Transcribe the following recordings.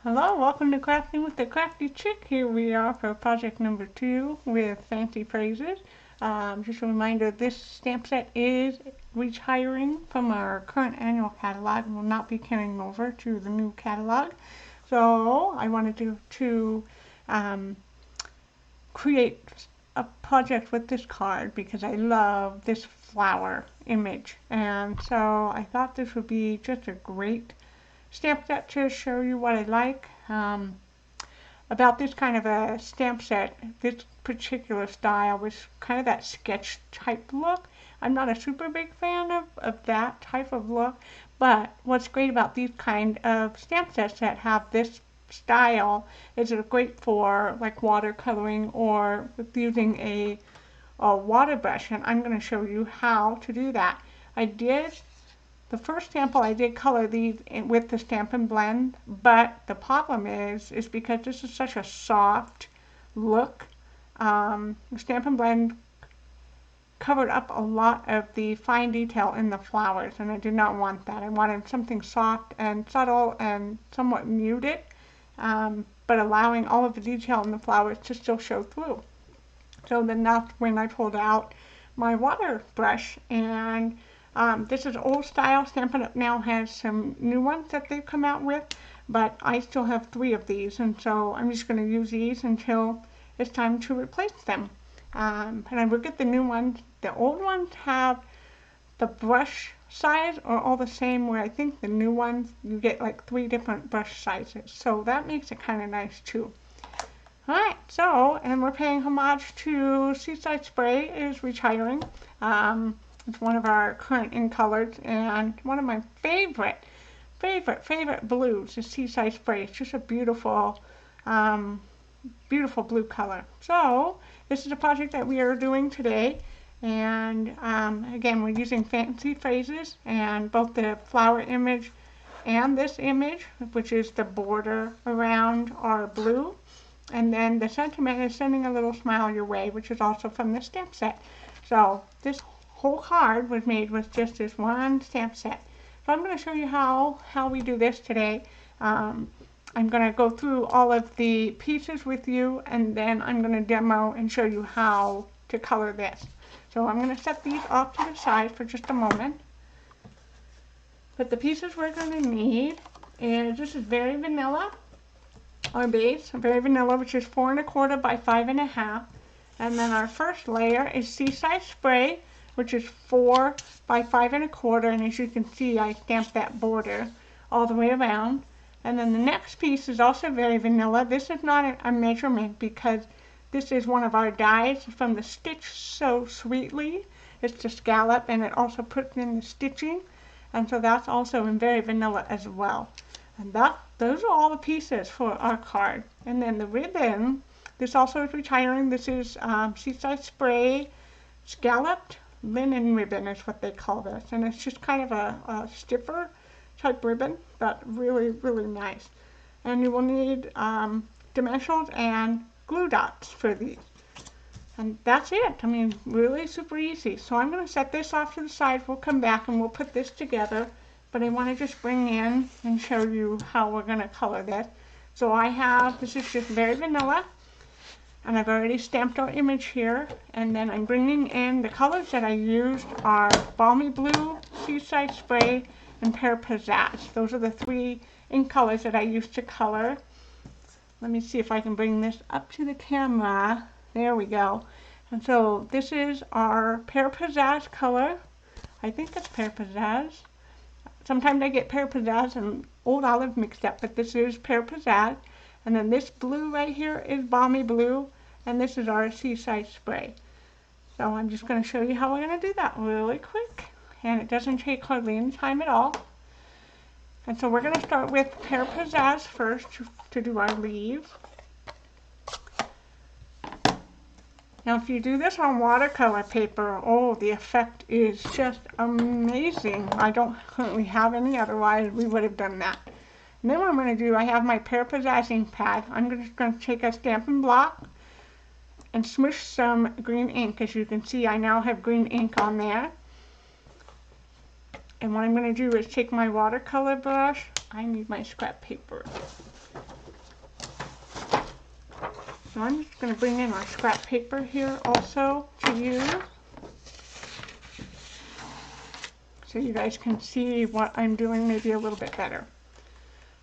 Hello, welcome to Crafting with the Crafty Chick. Here we are for project number 2 with fancy phrases. Just a reminder, this stamp set is retiring from our current annual catalog and will not be carrying over to the new catalog. So I wanted to create a project with this card because I love this flower image, and so I thought this would be just a great stamp set to show you what I like about this kind of a stamp set. This particular style was kind of that sketch type look. I'm not a super big fan of that type of look, but what's great about these kind of stamp sets that have this style is they're great for like watercoloring or with using a water brush, and I'm going to show you how to do that. The first sample I did color these with the Stampin' Blend, but the problem is because this is such a soft look, the Stampin' Blend covered up a lot of the fine detail in the flowers, and I did not want that. I wanted something soft and subtle and somewhat muted, but allowing all of the detail in the flowers to still show through. So then that's when I pulled out my water brush, and this is old style. Stampin' Up! Now has some new ones that they've come out with, but I still have 3 of these, and so I'm just going to use these until it's time to replace them. And I will get the new ones. The old ones have the brush size are all the same, where I think the new ones you get like 3 different brush sizes, so that makes it kind of nice too. Alright, so, and we're paying homage to Seaside Spray is retiring. It's one of our current ink colors, and one of my favorite blues is Seaside Spray. It's just a beautiful, beautiful blue color. So this is a project that we are doing today, and again, we're using fancy phrases, and both the flower image and this image, which is the border around our blue, and then the sentiment is sending a little smile your way, which is also from the stamp set. So this whole card was made with just this one stamp set. So I'm going to show you how we do this today. I'm going to go through all of the pieces with you, and then I'm going to demo and show you how to color this. So I'm going to set these off to the side for just a moment. But the pieces we're going to need is, this is Very Vanilla, our base, Very Vanilla, which is 4 1/4 by 5 1/2. And then our first layer is Seaside Spray, which is 4 by 5 1/4, and as you can see, I stamped that border all the way around. And then the next piece is also Very Vanilla. This is not a measurement because this is one of our dies from the Stitch So Sweetly. It's the scallop, and it also puts in the stitching, and so that's also in Very Vanilla as well. And those are all the pieces for our card. And then the ribbon, this also is retiring. This is Seaside Spray Scalloped linen ribbon is what they call this, and it's just kind of a stiffer type ribbon, but really nice. And you will need dimensionals and glue dots for these, and that's it. I mean, really super easy. So I'm going to set this off to the side. We'll come back and we'll put this together, but I want to just bring in and show you how we're going to color this. So this is just Very Vanilla, and I've already stamped our image here, and then I'm bringing in the colors that I used are Balmy Blue, Seaside Spray, and Pear Pizzazz. Those are the 3 ink colors that I used to color. Let me see if I can bring this up to the camera. There we go. And so this is our Pear Pizzazz color. I think it's Pear Pizzazz. Sometimes I get Pear Pizzazz and Old Olive mixed up, but this is Pear Pizzazz. And then this blue right here is Balmy Blue, and this is our Seaside Spray. So I'm just going to show you how we're going to do that really quick, and it doesn't take hardly any time at all. And so we're going to start with Pear Pizzazz first to do our leaves. Now if you do this on watercolor paper, oh, the effect is just amazing. I don't currently have any, otherwise we would have done that. And then what I'm going to do, I have my Pear Pizzazz ink pad. I'm just going to take a Stampin' Block and smush some green ink. As you can see, I now have green ink on there. And what I'm going to do is take my watercolor brush. I need my scrap paper. So I'm just going to bring in our scrap paper here also to use, so you guys can see what I'm doing maybe a little bit better.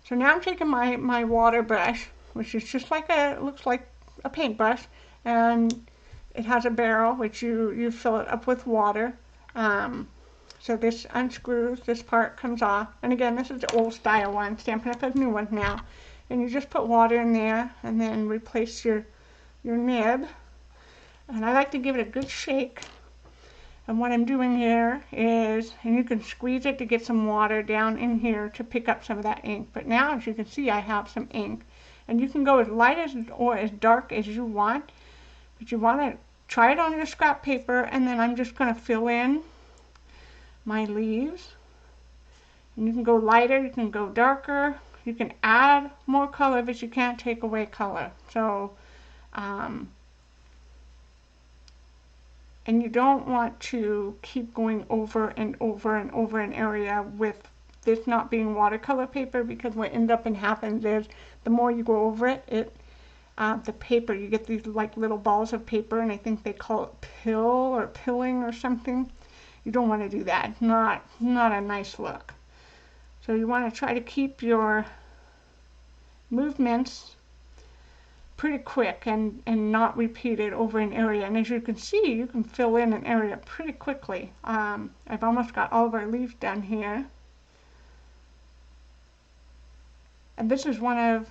So now I'm taking my water brush, which is just like it looks like a paintbrush, and it has a barrel which you fill it up with water. So this unscrews, this part comes off, and again, this is the old style one, Stampin' Up! Has new ones now. And you just put water in there and then replace your nib. And I like to give it a good shake. And what I'm doing here is, and you can squeeze it to get some water down in here to pick up some of that ink. But now, as you can see, I have some ink. And you can go as light as or as dark as you want. But you want to try it on your scrap paper, and then I'm just going to fill in my leaves. And you can go lighter, you can go darker. You can add more color, but you can't take away color. So, and you don't want to keep going over and over and over an area with this not being watercolor paper, because what ends up and happens is the more you go over it, the paper, you get these like little balls of paper, and I think they call it pill or pilling or something. You don't want to do that. It's not a nice look. So you want to try to keep your movements pretty quick and not repeated over an area. And as you can see, you can fill in an area pretty quickly. I've almost got all of our leaves done here. And this is one of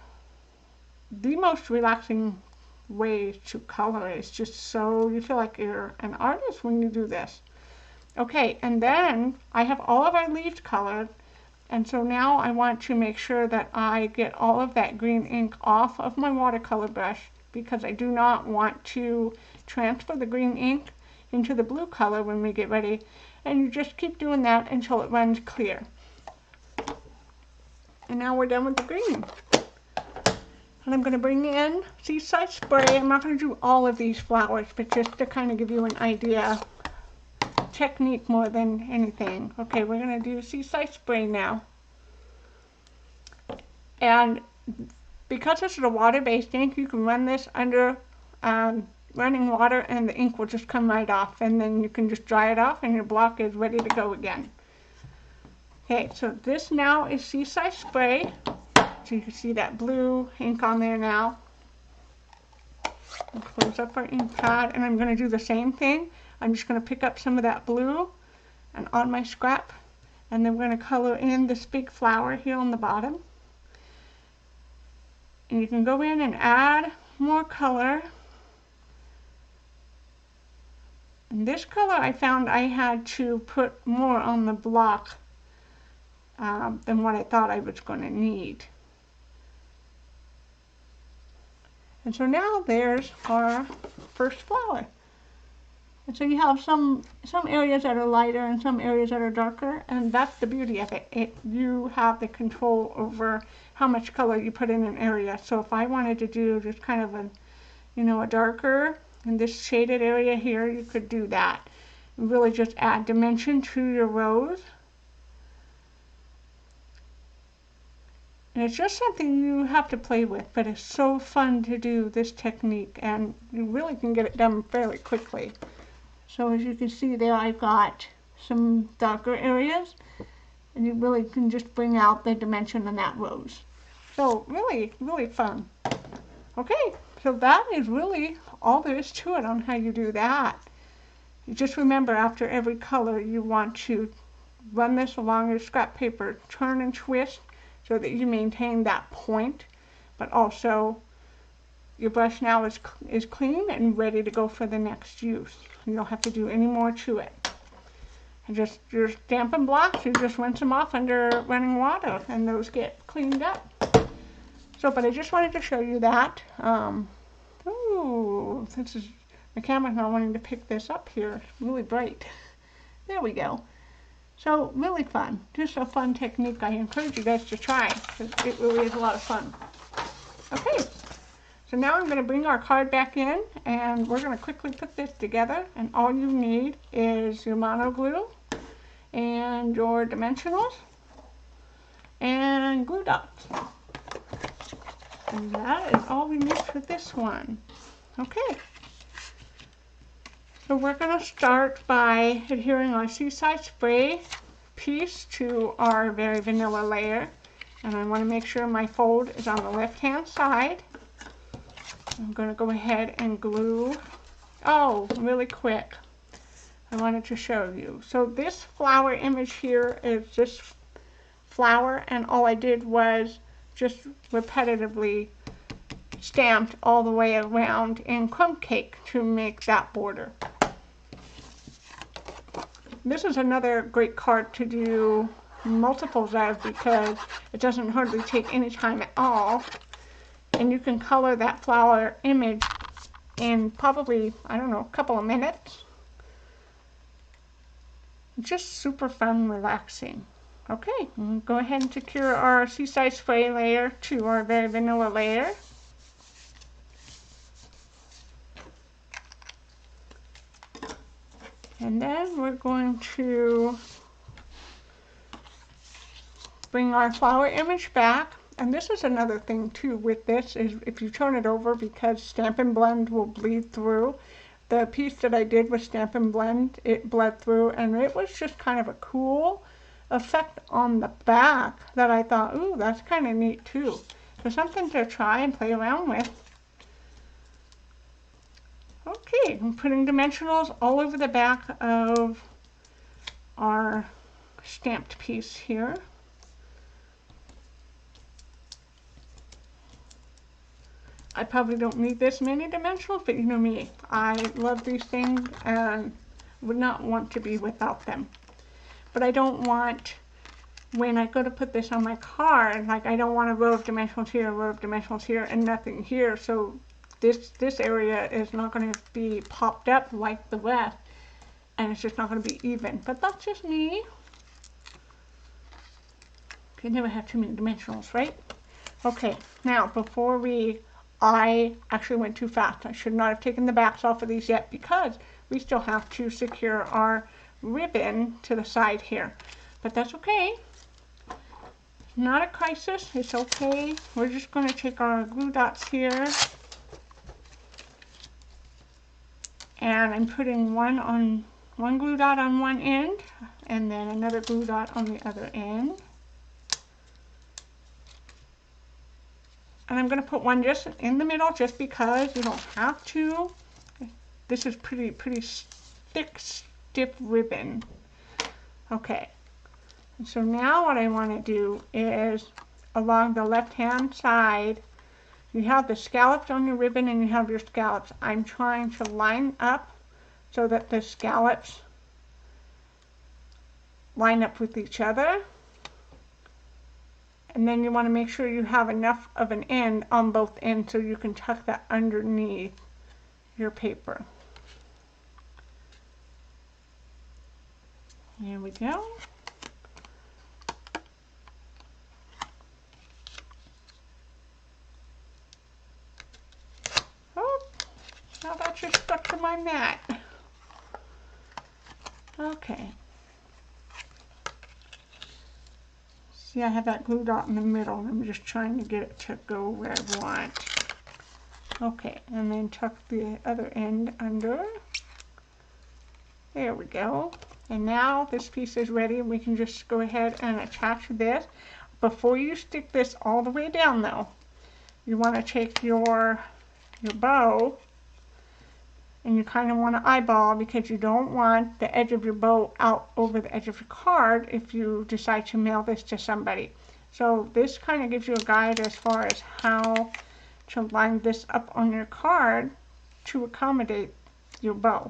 the most relaxing ways to color. It's just so, you feel like you're an artist when you do this. Okay, and then I have all of our leaves colored. And so now I want to make sure that I get all of that green ink off of my watercolor brush, because I do not want to transfer the green ink into the blue color when we get ready. And you just keep doing that until it runs clear. And now we're done with the green. And I'm going to bring in Seaside Spray. I'm not going to do all of these flowers, but just to kind of give you an idea. Technique more than anything. Okay, we're going to do Seaside Spray now. And because this is a water-based ink, you can run this under running water and the ink will just come right off. And then you can just dry it off and your block is ready to go again. Okay, so this now is Seaside Spray. So you can see that blue ink on there now. I'll close up our ink pad, and I'm going to do the same thing. I'm just going to pick up some of that blue and on my scrap, and then we're going to color in this big flower here on the bottom. And you can go in and add more color. And this color I found I had to put more on the block than what I thought I was going to need. And so now there's our first flower. And so you have some areas that are lighter and some areas that are darker, and that's the beauty of it. You have the control over how much color you put in an area. So if I wanted to do just kind of a darker in this shaded area here, you could do that. And really just add dimension to your rose. And it's just something you have to play with, but it's so fun to do this technique, and you really can get it done fairly quickly. So as you can see there, I've got some darker areas, and you really can just bring out the dimension in that rose. So really, really fun. Okay, so that is really all there is to it on how you do that. You just remember, after every color, you want to run this along your scrap paper, turn and twist, so that you maintain that point, but also your brush now is clean and ready to go for the next use. You don't have to do any more to it. And just your Stampin' blocks, you just rinse them off under running water, and those get cleaned up. So, but I just wanted to show you that. Ooh, this is, the camera's not wanting to pick this up here. It's really bright. There we go. So really fun, just a fun technique I encourage you guys to try, because it really is a lot of fun. Okay, so now I'm going to bring our card back in, and we're going to quickly put this together, and all you need is your mono glue and your dimensionals and glue dots. And that is all we need for this one. Okay. So we're going to start by adhering our Seaside Spray piece to our very vanilla layer. And I want to make sure my fold is on the left-hand side. I'm going to go ahead and glue. Oh, really quick. I wanted to show you. So this flower image here is just flower, and all I did was just repetitively stamped all the way around in crumb cake to make that border. This is another great card to do multiples of because it doesn't hardly take any time at all, and you can color that flower image in probably, I don't know, a couple of minutes. Just super fun, relaxing. Okay, we'll go ahead and secure our Seaside Spray layer to our very vanilla layer. And then we're going to bring our flower image back. And this is another thing too with this, is if you turn it over, because Stampin' Blend will bleed through. The piece that I did with Stampin' Blend, it bled through, and it was just kind of a cool effect on the back that I thought, ooh, that's kind of neat too. So something to try and play around with. Okay, I'm putting dimensionals all over the back of our stamped piece here. I probably don't need this many dimensionals, but you know me, I love these things and would not want to be without them. But I don't want, when I go to put this on my card, like I don't want a row of dimensionals here, a row of dimensionals here, and nothing here. So this area is not going to be popped up like the rest, and it's just not going to be even. But that's just me. You never have too many dimensionals, right? Okay, now before I actually went too fast. I should not have taken the backs off of these yet because we still have to secure our ribbon to the side here. But that's okay. It's not a crisis. It's okay. We're just going to take our glue dots here. And I'm putting one glue dot on one end and then another glue dot on the other end. And I'm going to put one just in the middle just because you don't have to. This is pretty thick, stiff ribbon. Okay. And so now what I want to do is along the left-hand side, you have the scallops on your ribbon and you have your scallops. I'm trying to line up so that the scallops line up with each other. And then you want to make sure you have enough of an end on both ends so you can tuck that underneath your paper. There we go. Oh, now that just stuck to my mat. Okay. See, I have that glue dot in the middle, and I'm just trying to get it to go where I want. Okay, and then tuck the other end under. There we go. And now this piece is ready. We can just go ahead and attach this. Before you stick this all the way down though, you want to take your bow, and you kind of want to eyeball because you don't want the edge of your bow out over the edge of your card if you decide to mail this to somebody. So this kind of gives you a guide as far as how to line this up on your card to accommodate your bow.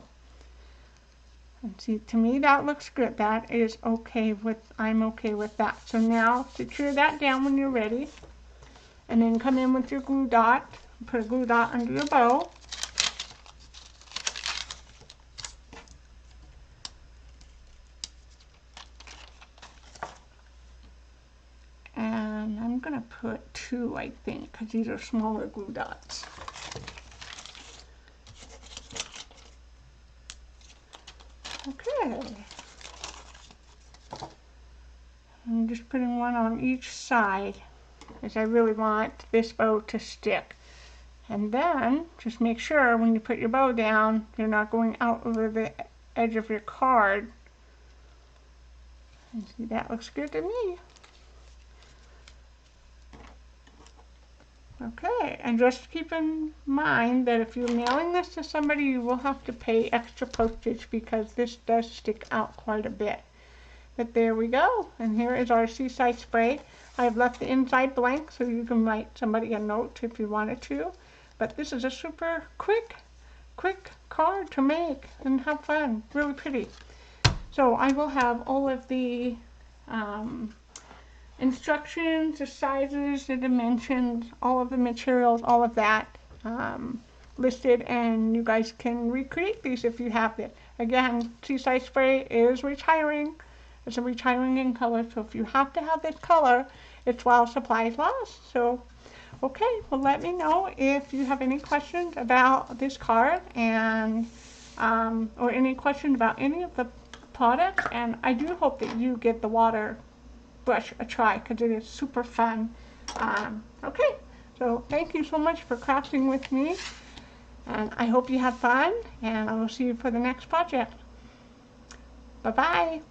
And see, to me that looks good. That is okay with, I'm okay with that. So now secure that down when you're ready, and then come in with your glue dot, put a glue dot under your bow. And I'm going to put 2, I think, because these are smaller glue dots. Okay. I'm just putting one on each side because I really want this bow to stick. And then just make sure when you put your bow down, you're not going out over the edge of your card. And see, that looks good to me. Okay, and just keep in mind that if you're mailing this to somebody, you will have to pay extra postage because this does stick out quite a bit. But there we go, and here is our Seaside Spray. I've left the inside blank so you can write somebody a note if you wanted to. But this is a super quick card to make and have fun. Really pretty. So I will have all of the instructions, the sizes, the dimensions, all of the materials, all of that listed, and you guys can recreate these if you have it. Again, Seaside Spray is retiring. It's a retiring in color, so if you have to have this color, it's while supplies last. So, okay, well, let me know if you have any questions about this card and or any questions about any of the products. And I do hope that you give the water brush a try because it is super fun. Okay, so thank you so much for crafting with me, and I hope you have fun, and I will see you for the next project. Bye-bye.